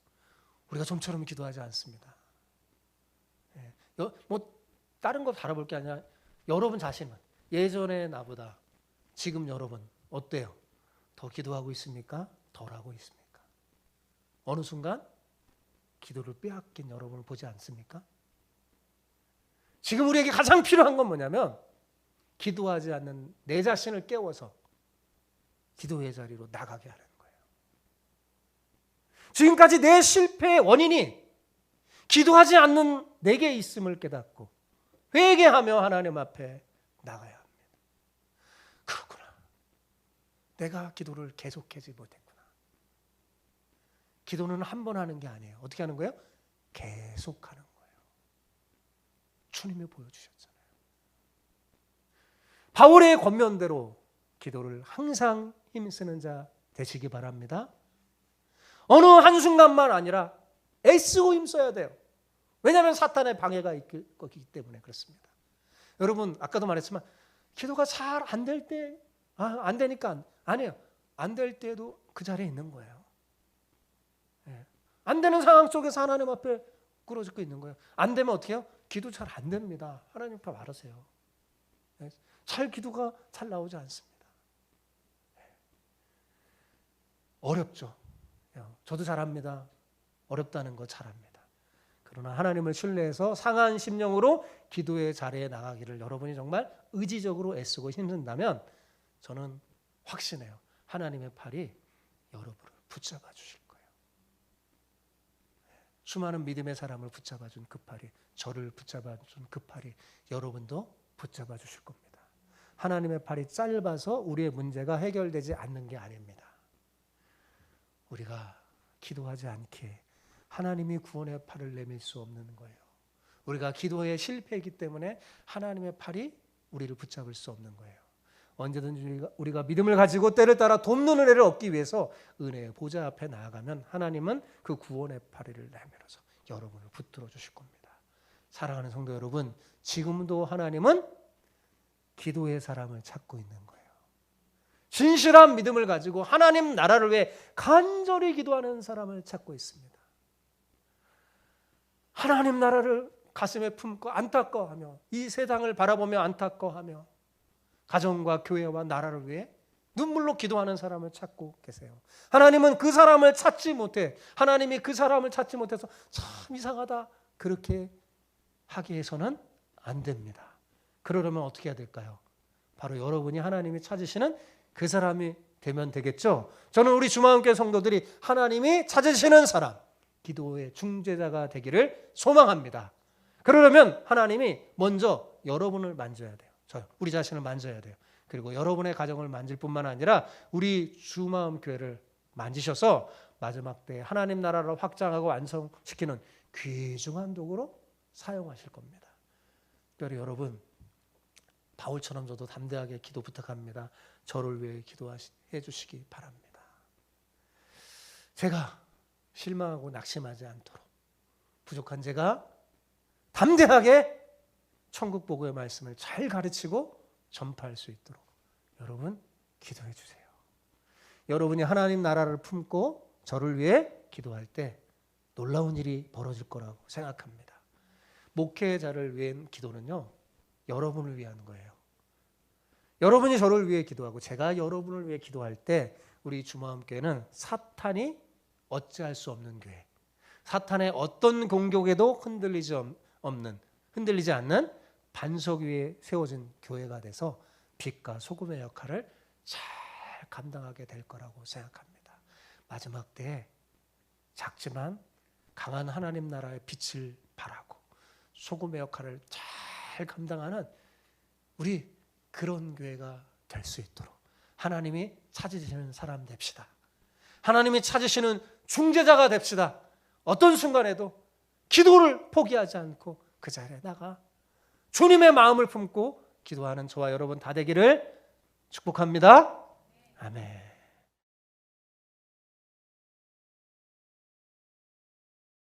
우리가 좀처럼 기도하지 않습니다. 다른 거 바라볼 게 아니라 여러분 자신은 예전의 나보다 지금 여러분 어때요? 더 기도하고 있습니까? 덜 하고 있습니까? 어느 순간 기도를 빼앗긴 여러분을 보지 않습니까? 지금 우리에게 가장 필요한 건 뭐냐면 기도하지 않는 내 자신을 깨워서 기도의 자리로 나가게 하는 거예요. 지금까지 내 실패의 원인이 기도하지 않는 내게 있음을 깨닫고 회개하며 하나님 앞에 나가야 합니다. 그렇구나. 내가 기도를 계속하지 못했구나. 기도는 한 번 하는 게 아니에요. 어떻게 하는 거예요? 계속하는 거예요. 주님이 보여주셨잖아요. 바울의 권면대로 기도를 항상 힘쓰는 자 되시기 바랍니다. 어느 한순간만 아니라 애쓰고 힘써야 돼요. 왜냐하면 사탄의 방해가 있기 때문에 그렇습니다. 여러분 아까도 말했지만 기도가 잘 안 될 때 안 되니까 아니에요. 안 될 때도 그 자리에 있는 거예요. 안 되는 상황 속에서 하나님 앞에 꿇어지고 있는 거예요. 안 되면 어떻게 해요? 기도 잘 안 됩니다. 하나님 앞에 말하세요. 기도가 잘 나오지 않습니다. 어렵죠. 저도 잘합니다. 어렵다는 거 잘합니다. 그러나 하나님을 신뢰해서 상한 심령으로 기도의 자리에 나가기를 여러분이 정말 의지적으로 애쓰고 힘쓴다면 저는 확신해요. 하나님의 팔이 여러분을 붙잡아 주실 거예요. 수많은 믿음의 사람을 붙잡아 준 그 팔이, 저를 붙잡아 준 그 팔이 여러분도 붙잡아 주실 겁니다. 하나님의 팔이 짧아서 우리의 문제가 해결되지 않는 게 아닙니다. 우리가 기도하지 않기에 하나님이 구원의 팔을 내밀 수 없는 거예요. 우리가 기도에 실패했기 때문에 하나님의 팔이 우리를 붙잡을 수 없는 거예요. 언제든지 우리가 믿음을 가지고 때를 따라 돕는 은혜를 얻기 위해서 은혜의 보좌 앞에 나아가면 하나님은 그 구원의 팔을 내밀어서 여러분을 붙들어 주실 겁니다. 사랑하는 성도 여러분, 지금도 하나님은 기도의 사람을 찾고 있는 거예요. 진실한 믿음을 가지고 하나님 나라를 위해 간절히 기도하는 사람을 찾고 있습니다. 하나님 나라를 가슴에 품고 안타까워하며 이 세상을 바라보며 안타까워하며 가정과 교회와 나라를 위해 눈물로 기도하는 사람을 찾고 계세요. 하나님은 그 사람을 찾지 못해, 하나님이 그 사람을 찾지 못해서 참 이상하다 그렇게 하게 해서는 안 됩니다. 그러려면 어떻게 해야 될까요? 바로 여러분이 하나님이 찾으시는 그 사람이 되면 되겠죠. 저는 우리 주마음교회 성도들이 하나님이 찾으시는 사람, 기도의 중재자가 되기를 소망합니다. 그러려면 하나님이 먼저 여러분을 만져야 돼요. 우리 자신을 만져야 돼요. 그리고 여러분의 가정을 만질 뿐만 아니라 우리 주마음교회를 만지셔서 마지막 때에 하나님 나라를 확장하고 완성시키는 귀중한 도구로 사용하실 겁니다. 특별히 여러분, 바울처럼 저도 담대하게 기도 부탁합니다. 저를 위해 기도해 주시기 바랍니다. 제가 실망하고 낙심하지 않도록 부족한 제가 담대하게 천국 복음의 말씀을 잘 가르치고 전파할 수 있도록 여러분 기도해 주세요. 여러분이 하나님 나라를 품고 저를 위해 기도할 때 놀라운 일이 벌어질 거라고 생각합니다. 목회자를 위한 기도는요, 여러분을 위한 거예요. 여러분이 저를 위해 기도하고 제가 여러분을 위해 기도할 때 우리 주마음교회는 사탄이 어찌할 수 없는 교회, 사탄의 어떤 공격에도 흔들리지 않는 반석 위에 세워진 교회가 돼서 빛과 소금의 역할을 잘 감당하게 될 거라고 생각합니다. 마지막 때에 작지만 강한 하나님 나라의 빛을 발하고 소금의 역할을 잘 감당하는 우리 그런 교회가 될 수 있도록 하나님이 찾으시는 사람 됩시다. 하나님이 찾으시는 중재자가 됩시다. 어떤 순간에도 기도를 포기하지 않고 그 자리에 나가 주님의 마음을 품고 기도하는 저와 여러분 다 되기를 축복합니다. 아멘.